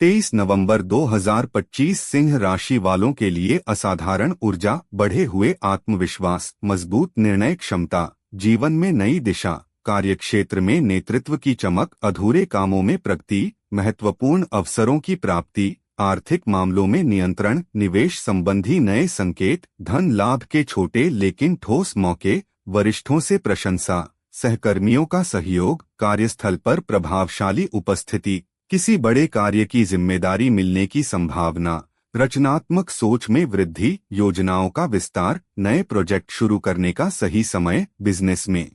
23 नवंबर 2025 सिंह राशि वालों के लिए असाधारण ऊर्जा, बढ़े हुए आत्मविश्वास, मजबूत निर्णय क्षमता, जीवन में नई दिशा, कार्यक्षेत्र में नेतृत्व की चमक, अधूरे कामों में प्रगति, महत्वपूर्ण अवसरों की प्राप्ति, आर्थिक मामलों में नियंत्रण, निवेश संबंधी नए संकेत, धन लाभ के छोटे लेकिन ठोस मौके, वरिष्ठों से प्रशंसा, सहकर्मियों का सहयोग, कार्यस्थल पर प्रभावशाली उपस्थिति, किसी बड़े कार्य की जिम्मेदारी मिलने की संभावना, रचनात्मक सोच में वृद्धि, योजनाओं का विस्तार, नए प्रोजेक्ट शुरू करने का सही समय, बिजनेस में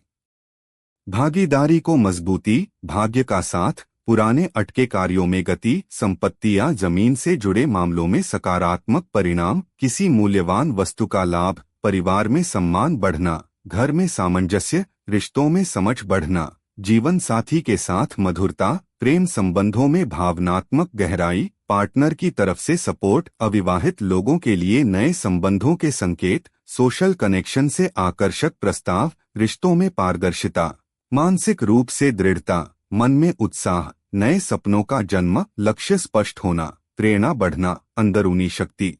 भागीदारी को मजबूती, भाग्य का साथ, पुराने अटके कार्यों में गति, संपत्ति या जमीन से जुड़े मामलों में सकारात्मक परिणाम, किसी मूल्यवान वस्तु का लाभ, परिवार में सम्मान बढ़ना, घर में सामंजस्य, रिश्तों में समझ बढ़ना, जीवन साथी के साथ मधुरता, प्रेम संबंधों में भावनात्मक गहराई, पार्टनर की तरफ से सपोर्ट, अविवाहित लोगों के लिए नए संबंधों के संकेत, सोशल कनेक्शन से आकर्षक प्रस्ताव, रिश्तों में पारदर्शिता, मानसिक रूप से दृढ़ता, मन में उत्साह, नए सपनों का जन्म, लक्ष्य स्पष्ट होना, प्रेरणा बढ़ना, अंदरूनी शक्ति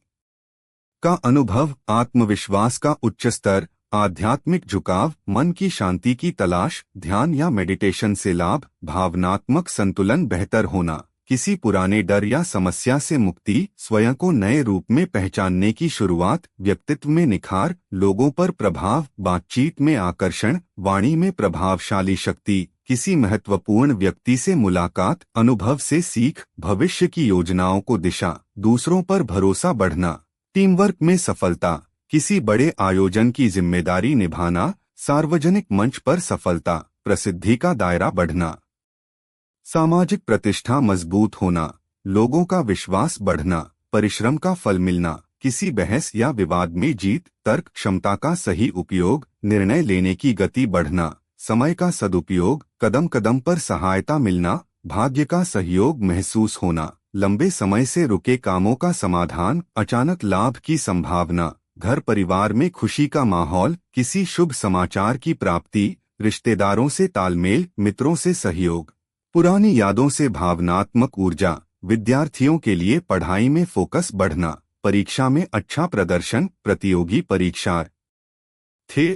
का अनुभव, आत्मविश्वास का उच्च स्तर, आध्यात्मिक झुकाव, मन की शांति की तलाश, ध्यान या मेडिटेशन से लाभ, भावनात्मक संतुलन बेहतर होना, किसी पुराने डर या समस्या से मुक्ति, स्वयं को नए रूप में पहचानने की शुरुआत, व्यक्तित्व में निखार, लोगों पर प्रभाव, बातचीत में आकर्षण, वाणी में प्रभावशाली शक्ति, किसी महत्वपूर्ण व्यक्ति से मुलाकात, अनुभव से सीख, भविष्य की योजनाओं को दिशा, दूसरों पर भरोसा बढ़ना, टीम वर्क में सफलता, किसी बड़े आयोजन की जिम्मेदारी निभाना, सार्वजनिक मंच पर सफलता, प्रसिद्धि का दायरा बढ़ना, सामाजिक प्रतिष्ठा मजबूत होना, लोगों का विश्वास बढ़ना, परिश्रम का फल मिलना, किसी बहस या विवाद में जीत, तर्क क्षमता का सही उपयोग, निर्णय लेने की गति बढ़ना, समय का सदुपयोग, कदम कदम पर सहायता मिलना, भाग्य का सहयोग महसूस होना, लंबे समय से रुके कामों का समाधान, अचानक लाभ की संभावना, घर परिवार में खुशी का माहौल, किसी शुभ समाचार की प्राप्ति, रिश्तेदारों से तालमेल, मित्रों से सहयोग, पुरानी यादों से भावनात्मक ऊर्जा, विद्यार्थियों के लिए पढ़ाई में फोकस बढ़ना, परीक्षा में अच्छा प्रदर्शन, प्रतियोगी परीक्षार्थी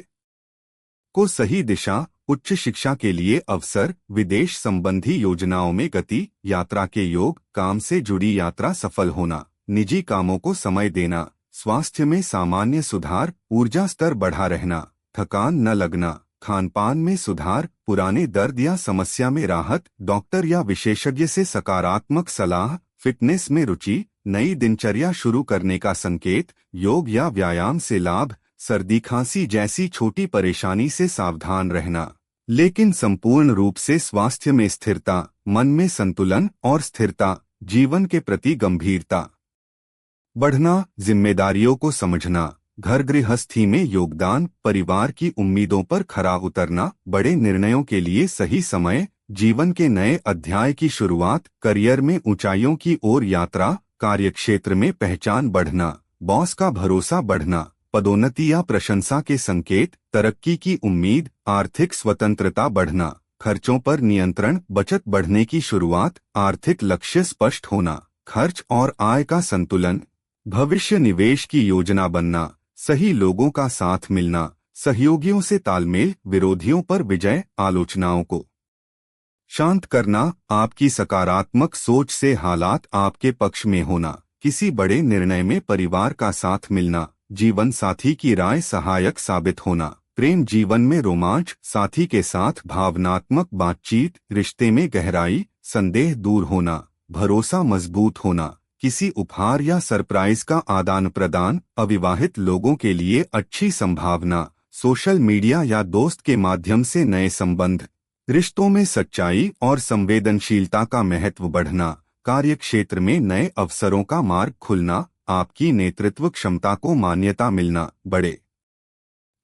को सही दिशा, उच्च शिक्षा के अवसर अवसर, विदेश संबंधी योजनाओं में गति, यात्रा के योग, काम से जुड़ी यात्रा सफल होना, निजी कामों को समय देना, स्वास्थ्य में सामान्य सुधार, ऊर्जा स्तर बढ़ा रहना, थकान न लगना, खानपान में सुधार, पुराने दर्द या समस्या में राहत, डॉक्टर या विशेषज्ञ से सकारात्मक सलाह, फिटनेस में रुचि, नई दिनचर्या शुरू करने का संकेत, योग या व्यायाम से लाभ, सर्दी खांसी जैसी छोटी परेशानी से सावधान रहना, लेकिन संपूर्ण रूप से स्वास्थ्य में स्थिरता, मन में संतुलन और स्थिरता, जीवन के प्रति गंभीरता बढ़ना, जिम्मेदारियों को समझना, घर गृहस्थी में योगदान, परिवार की उम्मीदों पर खरा उतरना, बड़े निर्णयों के लिए सही समय, जीवन के नए अध्याय की शुरुआत, करियर में ऊंचाइयों की ओर यात्रा, कार्यक्षेत्र में पहचान बढ़ना, बॉस का भरोसा बढ़ना, पदोन्नति या प्रशंसा के संकेत, तरक्की की उम्मीद, आर्थिक स्वतंत्रता बढ़ना, खर्चों पर नियंत्रण, बचत बढ़ने की शुरुआत, आर्थिक लक्ष्य स्पष्ट होना, खर्च और आय का संतुलन, भविष्य निवेश की योजना बनना, सही लोगों का साथ मिलना, सहयोगियों से तालमेल, विरोधियों पर विजय, आलोचनाओं को शांत करना, आपकी सकारात्मक सोच से हालात आपके पक्ष में होना, किसी बड़े निर्णय में परिवार का साथ मिलना, जीवन साथी की राय सहायक साबित होना, प्रेम जीवन में रोमांच, साथी के साथ भावनात्मक बातचीत, रिश्ते में गहराई, संदेह दूर होना, भरोसा मजबूत होना, किसी उपहार या सरप्राइज का आदान प्रदान, अविवाहित लोगों के लिए अच्छी संभावना, सोशल मीडिया या दोस्त के माध्यम से नए संबंध, रिश्तों में सच्चाई और संवेदनशीलता का महत्व बढ़ना, कार्यक्षेत्र में नए अवसरों का मार्ग खुलना, आपकी नेतृत्व क्षमता को मान्यता मिलना, बड़े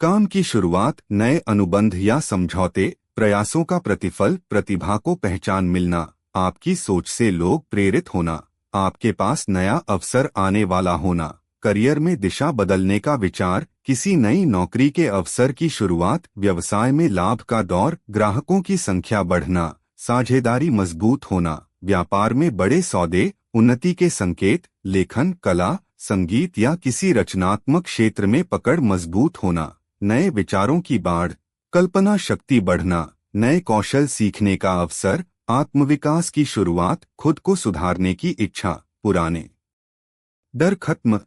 काम की शुरुआत, नए अनुबंध या समझौते, प्रयासों का प्रतिफल, प्रतिभा को पहचान मिलना, आपकी सोच से लोग प्रेरित होना, आपके पास नया अवसर आने वाला होना, करियर में दिशा बदलने का विचार, किसी नई नौकरी के अवसर की शुरुआत, व्यवसाय में लाभ का दौर, ग्राहकों की संख्या बढ़ना, साझेदारी मजबूत होना, व्यापार में बड़े सौदे, उन्नति के संकेत, लेखन, कला, संगीत या किसी रचनात्मक क्षेत्र में पकड़ मजबूत होना, नए विचारों की बाढ़, कल्पना शक्ति बढ़ना, नए कौशल सीखने का अवसर, आत्मविकास की शुरुआत, खुद को सुधारने की इच्छा, पुराने डर खत्म।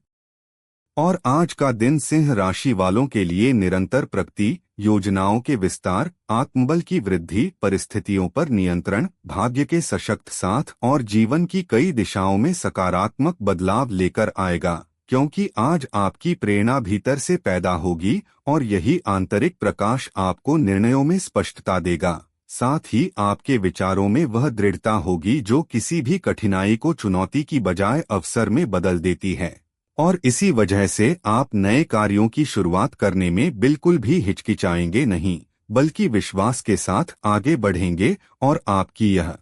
और आज का दिन सिंह राशि वालों के लिए निरंतर प्रगति, योजनाओं के विस्तार, आत्मबल की वृद्धि, परिस्थितियों पर नियंत्रण, भाग्य के सशक्त साथ और जीवन की कई दिशाओं में सकारात्मक बदलाव लेकर आएगा, क्योंकि आज आपकी प्रेरणा भीतर से पैदा होगी और यही आंतरिक प्रकाश आपको निर्णयों में स्पष्टता देगा। साथ ही आपके विचारों में वह दृढ़ता होगी जो किसी भी कठिनाई को चुनौती की बजाय अवसर में बदल देती है। और इसी वजह से आप नए कार्यों की शुरुआत करने में बिल्कुल भी हिचकिचाएंगे नहीं, बल्कि विश्वास के साथ आगे बढ़ेंगे और आपकी यह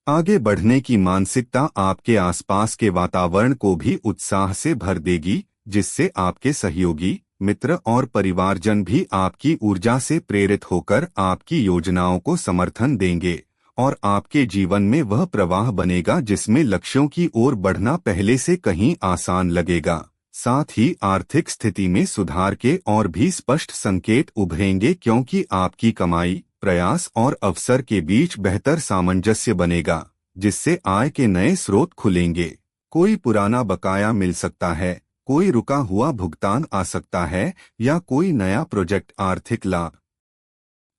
आगे बढ़ने की मानसिकता आपके आसपास के वातावरण को भी उत्साह से भर देगी, जिससे आपके सहयोगी, मित्र और परिवारजन भी आपकी ऊर्जा से प्रेरित होकर आपकी योजनाओं को समर्थन देंगे और आपके जीवन में वह प्रवाह बनेगा जिसमें लक्ष्यों की ओर बढ़ना पहले से कहीं आसान लगेगा। साथ ही आर्थिक स्थिति में सुधार के और भी स्पष्ट संकेत उभरेंगे, क्योंकि आपकी कमाई, प्रयास और अवसर के बीच बेहतर सामंजस्य बनेगा, जिससे आय के नए स्रोत खुलेंगे। कोई पुराना बकाया मिल सकता है, कोई रुका हुआ भुगतान आ सकता है या कोई नया प्रोजेक्ट आर्थिक लाभ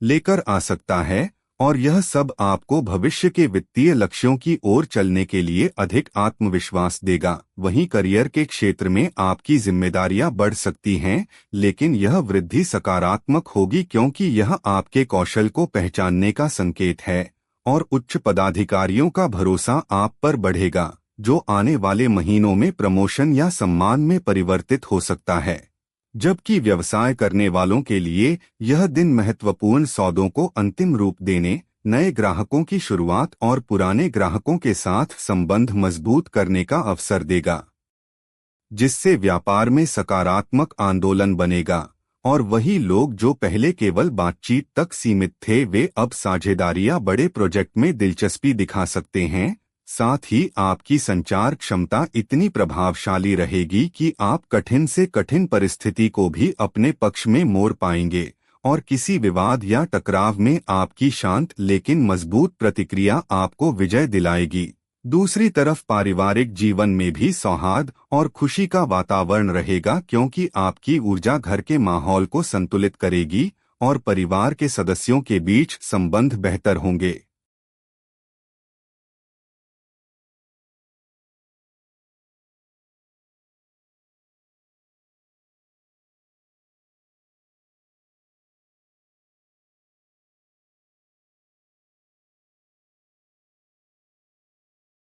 लेकर आ सकता है, और यह सब आपको भविष्य के वित्तीय लक्ष्यों की ओर चलने के लिए अधिक आत्मविश्वास देगा। वहीं करियर के क्षेत्र में आपकी जिम्मेदारियां बढ़ सकती हैं, लेकिन यह वृद्धि सकारात्मक होगी क्योंकि यह आपके कौशल को पहचानने का संकेत है और उच्च पदाधिकारियों का भरोसा आप पर बढ़ेगा, जो आने वाले महीनों में प्रमोशन या सम्मान में परिवर्तित हो सकता है। जबकि व्यवसाय करने वालों के लिए यह दिन महत्वपूर्ण सौदों को अंतिम रूप देने, नए ग्राहकों की शुरुआत और पुराने ग्राहकों के साथ संबंध मजबूत करने का अवसर देगा, जिससे व्यापार में सकारात्मक आंदोलन बनेगा और वही लोग जो पहले केवल बातचीत तक सीमित थे, वे अब साझेदारियां बड़े प्रोजेक्ट में दिलचस्पी दिखा सकते हैं। साथ ही आपकी संचार क्षमता इतनी प्रभावशाली रहेगी कि आप कठिन से कठिन परिस्थिति को भी अपने पक्ष में मोड़ पाएंगे और किसी विवाद या टकराव में आपकी शांत लेकिन मजबूत प्रतिक्रिया आपको विजय दिलाएगी। दूसरी तरफ पारिवारिक जीवन में भी सौहार्द और खुशी का वातावरण रहेगा, क्योंकि आपकी ऊर्जा घर के माहौल को संतुलित करेगी और परिवार के सदस्यों के बीच संबंध बेहतर होंगे।